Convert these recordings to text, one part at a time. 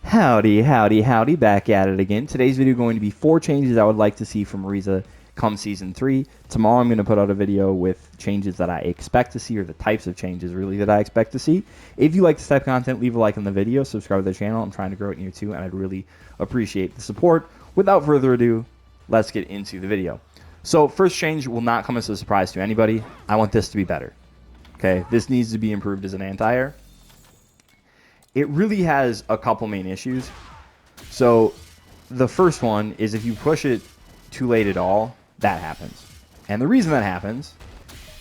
Howdy, howdy, howdy, back at it again. Today's video going to be 4 changes I would like to see from Marisa come Season 3. Tomorrow I'm going to put out a video with changes that I expect to see, or the types of changes, really, that I expect to see. If you like this type of content, leave a like on the video, subscribe to the channel. I'm trying to grow it near 2, and I'd really appreciate the support. Without further ado, let's get into the video. So, first change will not come as a surprise to anybody. I want this to be better. Okay, this needs to be improved as an anti-air. It really has a couple main issues. So the first one is if you push it too late at all, that happens. And the reason that happens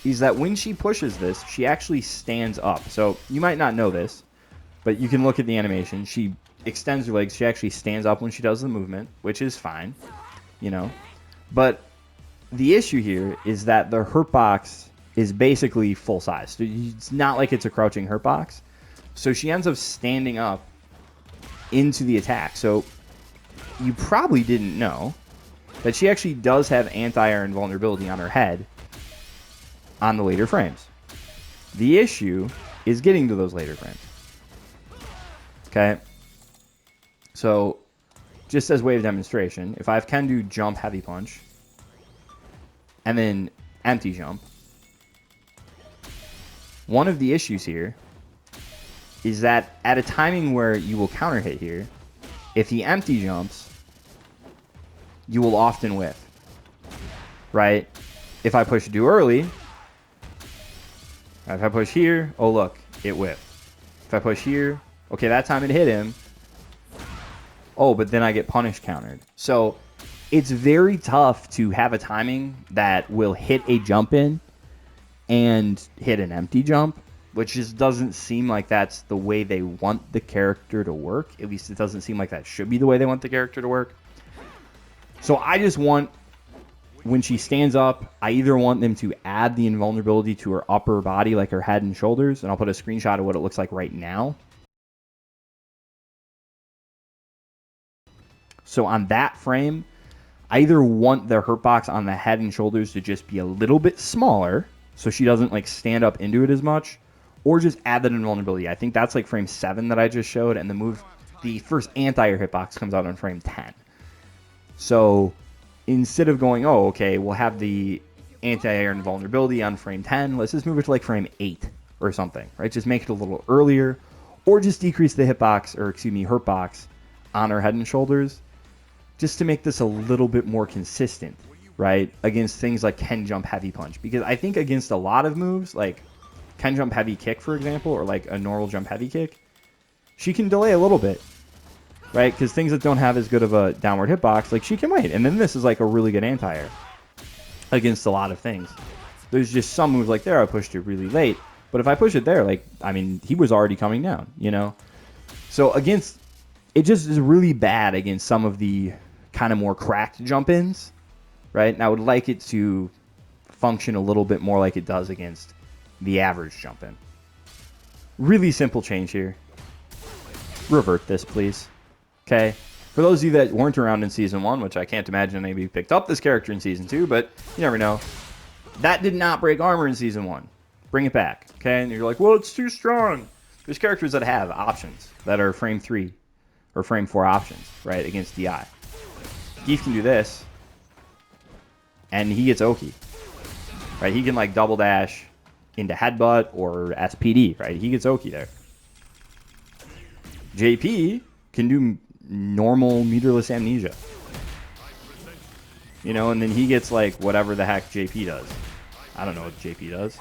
is that when she pushes this, she actually stands up. So you might not know this, but you can look at the animation. She extends her legs. She actually stands up when she does the movement, which is fine, you know. But the issue here is that the hurt box is basically full size. It's not like it's a crouching hurt box. So she ends up standing up into the attack. So you probably didn't know that she actually does have anti-air invulnerability on her head on the later frames. The issue is getting to those later frames. Okay? So just as way of demonstration, if I can do jump heavy punch and then empty jump, one of the issues here is that at a timing where you will counter hit here, if he empty jumps, you will often whiff, right? If I push too early, if I push here, oh look, it whiffed. If I push here, okay, that time it hit him. Oh, but then I get punish countered. So it's very tough to have a timing that will hit a jump in and hit an empty jump, which just doesn't seem like that's the way they want the character to work. At least it doesn't seem like that should be the way they want the character to work. So I just want, when she stands up, I either want them to add the invulnerability to her upper body, like her head and shoulders, and I'll put a screenshot of what it looks like right now. So on that frame, I either want the hurt box on the head and shoulders to just be a little bit smaller, so she doesn't like stand up into it as much, or just add that invulnerability. I think that's like frame 7 that I just showed, and the first anti-air hitbox comes out on frame 10. So instead of going, oh, okay, we'll have the anti-air invulnerability on frame 10, let's just move it to like frame 8 or something, right? Just make it a little earlier, or just decrease the hitbox, or excuse me, hurt box on her head and shoulders, just to make this a little bit more consistent, right? Against things like Ken Jump Heavy Punch. Because I think against a lot of moves, like Ken Jump Heavy Kick, for example, or like a normal Jump Heavy Kick, she can delay a little bit, right? Because things that don't have as good of a downward hitbox, like she can wait. And then this is like a really good anti-air against a lot of things. There's just some moves like there I pushed it really late. But if I push it there, like, I mean, he was already coming down, you know? So against, it just is really bad against some of the kind of more cracked jump-ins, right? And I would like it to function a little bit more like it does against the average jump in. Really simple change here. Revert this, please. Okay? For those of you that weren't around in Season 1, which I can't imagine maybe picked up this character in Season 2, but you never know. That did not break armor in Season 1. Bring it back. Okay? And you're like, well, it's too strong. There's characters that have options that are frame 3 or frame 4 options, right, against DI. Keith can do this, and he gets Oki. Right? He can like double dash into headbutt or SPD, right? He gets Oki there. JP can do normal meterless amnesia. You know, and then he gets like whatever the heck JP does. I don't know what JP does.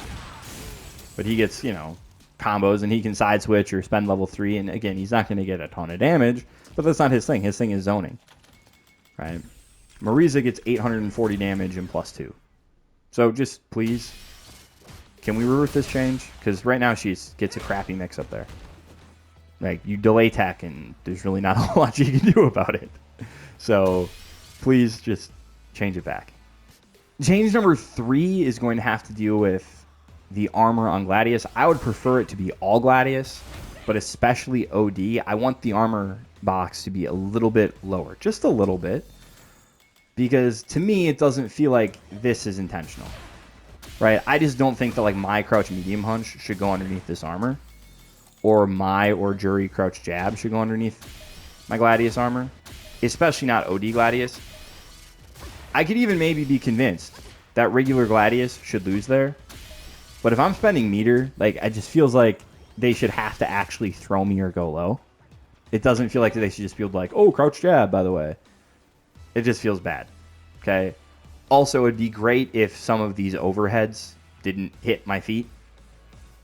But he gets, you know, combos, and he can side switch or spend level 3, and again, he's not going to get a ton of damage, but that's not his thing. His thing is zoning. Right? Marisa gets 840 damage and +2. So just please, can we revert this change? Because right now she gets a crappy mix up there. Like, you delay tech, and there's really not a whole lot you can do about it. So please just change it back. Change number 3 is going to have to deal with the armor on Gladius. I would prefer it to be all Gladius, but especially OD. I want the armor box to be a little bit lower, just a little bit. Because to me, it doesn't feel like this is intentional, right? I just don't think that like my crouch medium punch should go underneath this armor, or my or jury crouch jab should go underneath my Gladius armor, especially not OD Gladius. I could even maybe be convinced that regular Gladius should lose there. But if I'm spending meter, like, it just feels like they should have to actually throw me or go low. It doesn't feel like they should just be like, oh, crouch jab, by the way. It just feels bad. Okay. Also, it'd be great if some of these overheads didn't hit my feet.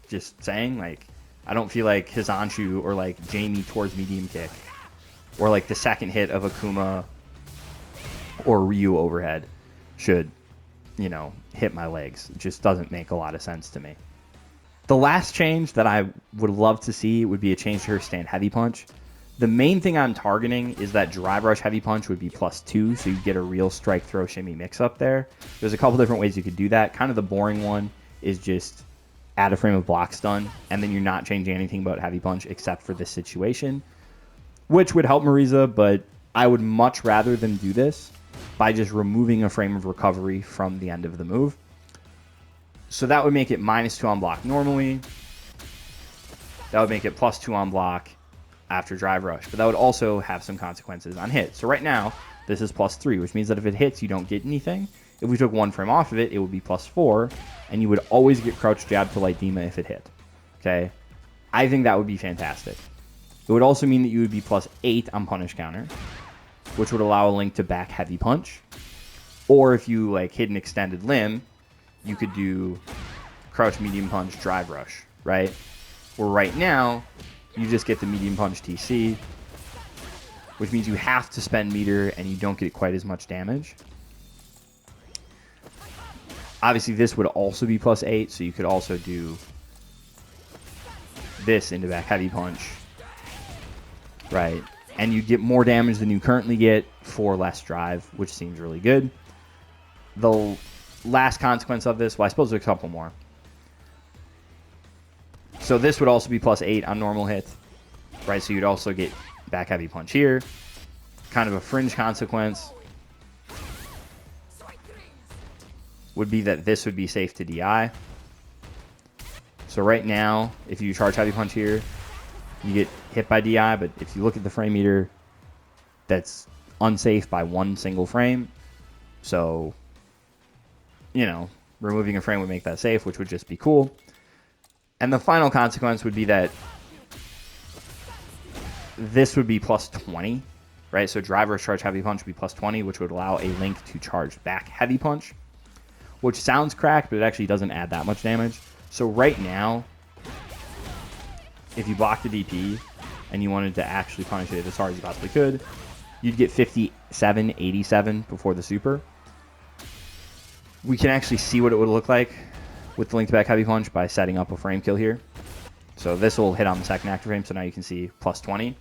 Just saying, like, I don't feel like Hizanshu or like Jamie towards medium kick or like the second hit of Akuma or Ryu overhead should, you know, hit my legs. It just doesn't make a lot of sense to me. The last change that I would love to see would be a change to her stand heavy punch. The main thing I'm targeting is that drive rush heavy punch would be +2, so you get a real strike throw shimmy mix up there. There's a couple different ways you could do that. Kind of the boring one is just add a frame of block stun, and then you're not changing anything about heavy punch except for this situation, which would help Marisa, but I would much rather them do this by just removing a frame of recovery from the end of the move. So that would make it -2 on block normally. That would make it +2 on block after drive rush, but that would also have some consequences on hit. So right now, this is +3, which means that if it hits, you don't get anything. If we took one frame off of it, it would be +4, and you would always get crouch jab to light Dima if it hit. Okay? I think that would be fantastic. It would also mean that you would be +8 on punish counter, which would allow a Link to back heavy punch. Or if you like hit an extended limb, you could do crouch medium punch drive rush, right? Where right now, you just get the medium punch TC, which means you have to spend meter and you don't get quite as much damage. Obviously, this would also be +8, so you could also do this into back heavy punch, right? And you get more damage than you currently get for less drive, which seems really good. The last consequence of this, well, I suppose there's a couple more. So this would also be +8 on normal hit, right? So you'd also get back heavy punch here. Kind of a fringe consequence would be that this would be safe to DI. So right now, if you charge heavy punch here, you get hit by DI, but if you look at the frame meter, that's unsafe by one single frame. So, you know, removing a frame would make that safe, which would just be cool. And the final consequence would be that this would be +20, right? So driver's charge heavy punch would be +20, which would allow a Link to charge back heavy punch, which sounds cracked, but it actually doesn't add that much damage. So right now, if you block the DP and you wanted to actually punish it as hard as you possibly could, you'd get 57, 87 before the super. We can actually see what it would look like with the Link to back heavy punch by setting up a frame kill here. So this will hit on the second active frame, so now you can see +20.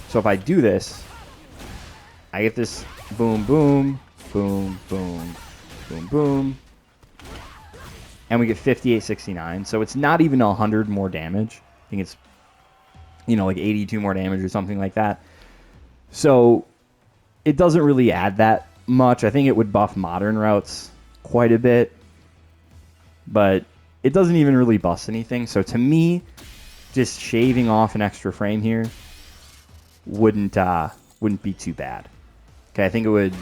So if I do this, I get this boom, boom, boom, boom, boom, boom, and we get 58, 69. So it's not even 100 more damage. I think it's, you know, like 82 more damage or something like that. So it doesn't really add that much. I think it would buff modern routes quite a bit, but it doesn't even really bust anything. So to me, just shaving off an extra frame here wouldn't be too bad. Okay, I think it would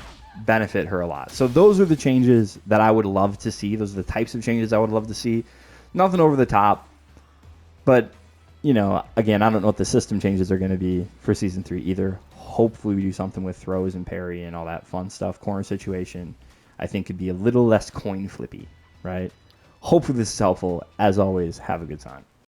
benefit her a lot. So those are the changes that I would love to see. Those are the types of changes I would love to see. Nothing over the top, but, you know, again, I don't know what the system changes are going to be for Season 3 either. Hopefully we do something with throws and parry and all that fun stuff. Corner situation, I think, could be a little less coin flippy, right? Hopefully this is helpful. As always, have a good time.